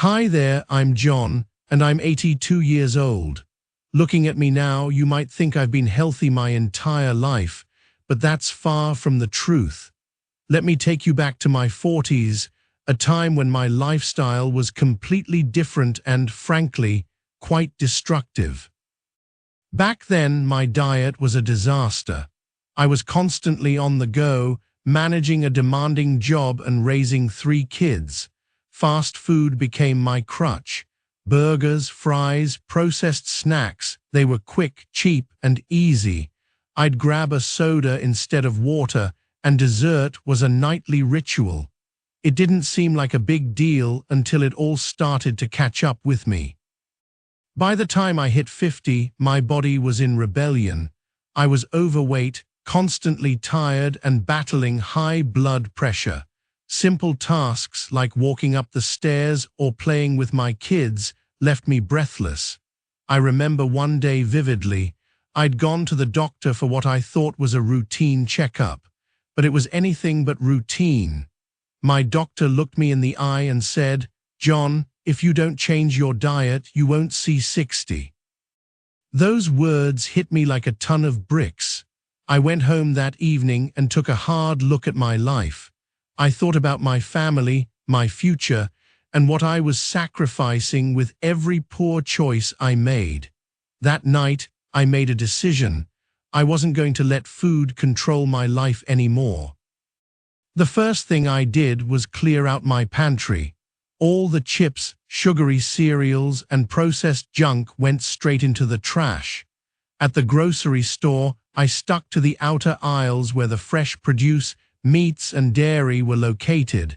Hi there, I'm John, and I'm 82 years old. Looking at me now, you might think I've been healthy my entire life, but that's far from the truth. Let me take you back to my 40s, a time when my lifestyle was completely different and, frankly, quite destructive. Back then, my diet was a disaster. I was constantly on the go, managing a demanding job and raising 3 kids. Fast food became my crutch. Burgers, fries, processed snacks, they were quick, cheap, and easy. I'd grab a soda instead of water, and dessert was a nightly ritual. It didn't seem like a big deal until it all started to catch up with me. By the time I hit 50, my body was in rebellion. I was overweight, constantly tired, and battling high blood pressure. Simple tasks like walking up the stairs or playing with my kids left me breathless. I remember one day vividly. I'd gone to the doctor for what I thought was a routine checkup, but it was anything but routine. My doctor looked me in the eye and said, "John, if you don't change your diet, you won't see 60. Those words hit me like a ton of bricks. I went home that evening and took a hard look at my life. I thought about my family, my future, and what I was sacrificing with every poor choice I made. That night, I made a decision. I wasn't going to let food control my life anymore. The first thing I did was clear out my pantry. All the chips, sugary cereals, and processed junk went straight into the trash. At the grocery store, I stuck to the outer aisles where the fresh produce, meats, and dairy were located.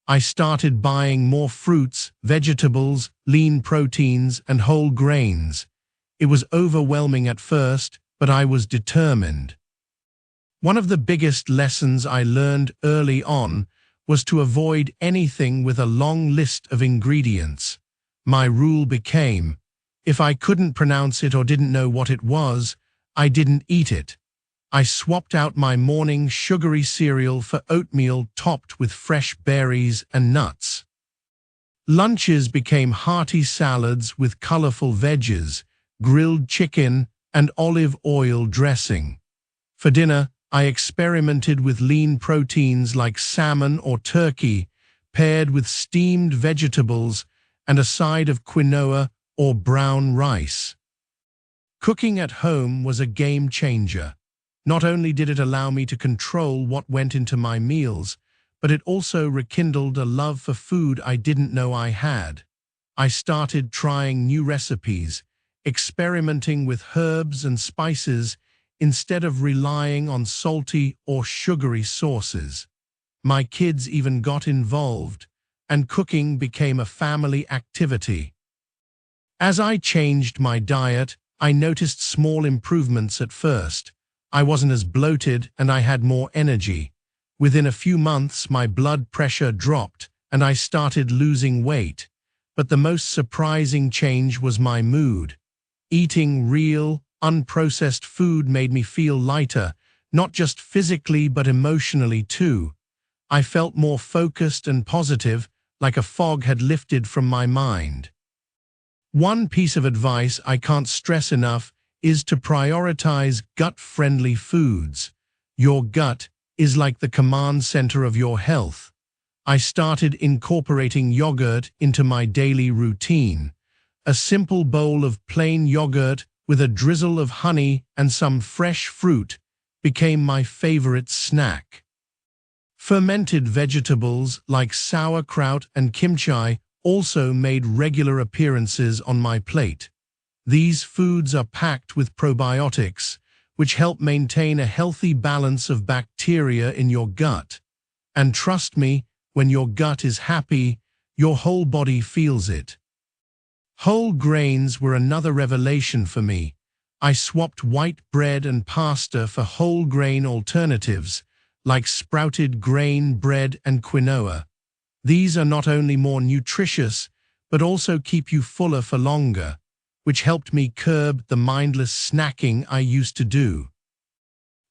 I started buying more fruits, vegetables, lean proteins, and whole grains. It was overwhelming at first, but I was determined. One of the biggest lessons I learned early on was to avoid anything with a long list of ingredients. My rule became, if I couldn't pronounce it or didn't know what it was, I didn't eat it. I swapped out my morning sugary cereal for oatmeal topped with fresh berries and nuts. Lunches became hearty salads with colorful veggies, grilled chicken, and olive oil dressing. For dinner, I experimented with lean proteins like salmon or turkey, paired with steamed vegetables and a side of quinoa or brown rice. Cooking at home was a game changer. Not only did it allow me to control what went into my meals, but it also rekindled a love for food I didn't know I had. I started trying new recipes, experimenting with herbs and spices instead of relying on salty or sugary sauces. My kids even got involved, and cooking became a family activity. As I changed my diet, I noticed small improvements at first. I wasn't as bloated and I had more energy. Within a few months, my blood pressure dropped and I started losing weight. But the most surprising change was my mood. Eating real, unprocessed food made me feel lighter, not just physically but emotionally too. I felt more focused and positive, like a fog had lifted from my mind. One piece of advice I can't stress enough is to prioritize gut-friendly foods. Your gut is like the command center of your health. I started incorporating yogurt into my daily routine. A simple bowl of plain yogurt with a drizzle of honey and some fresh fruit became my favorite snack. Fermented vegetables like sauerkraut and kimchi also made regular appearances on my plate. These foods are packed with probiotics, which help maintain a healthy balance of bacteria in your gut. And trust me, when your gut is happy, your whole body feels it. Whole grains were another revelation for me. I swapped white bread and pasta for whole grain alternatives, like sprouted grain bread and quinoa. These are not only more nutritious, but also keep you fuller for longer, which helped me curb the mindless snacking I used to do.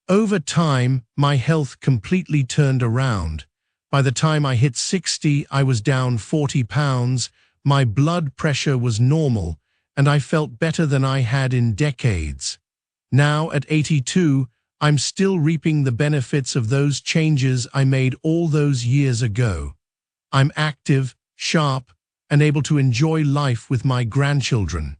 Over time, my health completely turned around. By the time I hit 60, I was down 40 pounds, my blood pressure was normal, and I felt better than I had in decades. Now, at 82, I'm still reaping the benefits of those changes I made all those years ago. I'm active, sharp, and able to enjoy life with my grandchildren.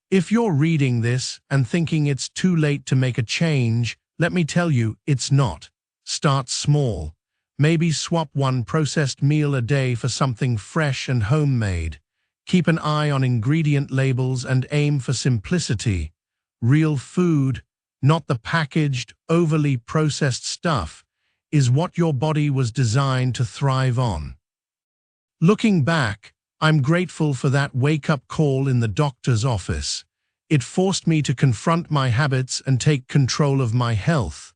If you're reading this and thinking it's too late to make a change, let me tell you, it's not. Start small. Maybe swap one processed meal a day for something fresh and homemade. Keep an eye on ingredient labels and aim for simplicity. Real food, not the packaged, overly processed stuff, is what your body was designed to thrive on. Looking back, I'm grateful for that wake-up call in the doctor's office. It forced me to confront my habits and take control of my health.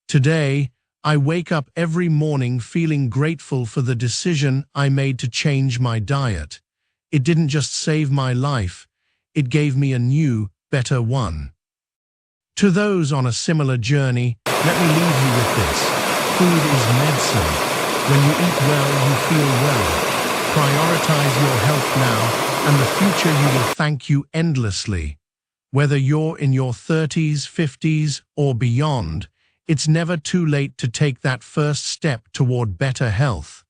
Today, I wake up every morning feeling grateful for the decision I made to change my diet. It didn't just save my life, it gave me a new, better one. To those on a similar journey, let me leave you with this. Food is medicine. When you eat well, you feel well. Prioritize your health now, and the future you will thank you endlessly. Whether you're in your 30s, 50s, or beyond, it's never too late to take that first step toward better health.